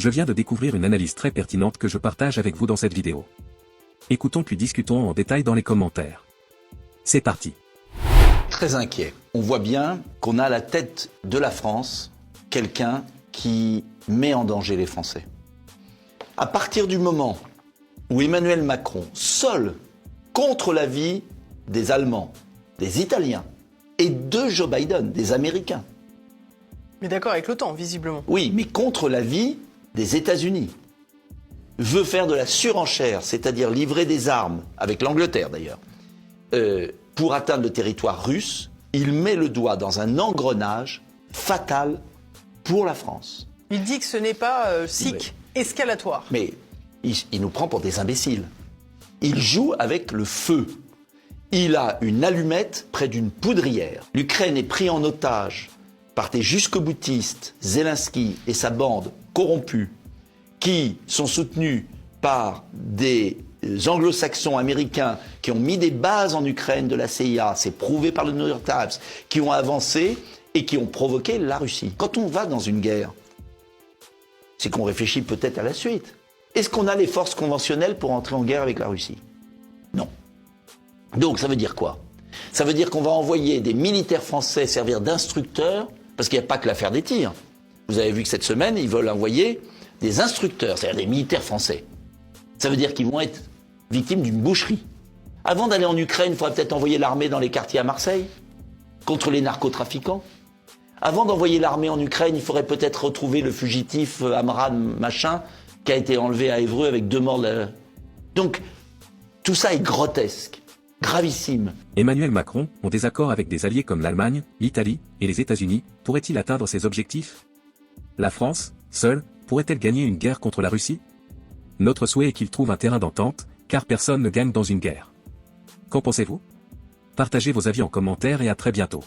Je viens de découvrir une analyse très pertinente que je partage avec vous dans cette vidéo. Écoutons puis discutons en détail dans les commentaires. C'est parti. Très inquiet. On voit bien qu'on a à la tête de la France quelqu'un qui met en danger les Français. À partir du moment où Emmanuel Macron, seul, contre l'avis des Allemands, des Italiens et de Joe Biden, des Américains. Mais d'accord avec l'OTAN, visiblement. Oui, mais contre l'avis des États-Unis. Veut faire de la surenchère, c'est-à-dire livrer des armes, avec l'Angleterre d'ailleurs, pour atteindre le territoire russe, il met le doigt dans un engrenage fatal pour la France. Il dit que ce n'est pas sic escalatoire. Mais il nous prend pour des imbéciles. Il joue avec le feu. Il a une allumette près d'une poudrière. L'Ukraine est prise en otage par des jusqu'au-boutistes, Zelensky et sa bande corrompue, qui sont soutenus par des anglo-saxons américains qui ont mis des bases en Ukraine de la CIA, c'est prouvé par le New York Times, qui ont avancé et qui ont provoqué la Russie. Quand on va dans une guerre, c'est qu'on réfléchit peut-être à la suite. Est-ce qu'on a les forces conventionnelles pour entrer en guerre avec la Russie? Non. Donc ça veut dire quoi? Ça veut dire qu'on va envoyer des militaires français servir d'instructeurs, parce qu'il n'y a pas que l'affaire des tirs. Vous avez vu que cette semaine, ils veulent envoyer des instructeurs, c'est-à-dire des militaires français. Ça veut dire qu'ils vont être victimes d'une boucherie. Avant d'aller en Ukraine, il faudrait peut-être envoyer l'armée dans les quartiers à Marseille, contre les narcotrafiquants. Avant d'envoyer l'armée en Ukraine, il faudrait peut-être retrouver le fugitif Amran machin, qui a été enlevé à Évreux avec 2 morts. Donc, tout ça est grotesque, gravissime. Emmanuel Macron, en désaccord avec des alliés comme l'Allemagne, l'Italie et les États-Unis, pourrait-il atteindre ses objectifs? La France, seule, pourrait-elle gagner une guerre contre la Russie? Notre souhait est qu'il trouve un terrain d'entente, car personne ne gagne dans une guerre. Qu'en pensez-vous? Partagez vos avis en commentaire et à très bientôt.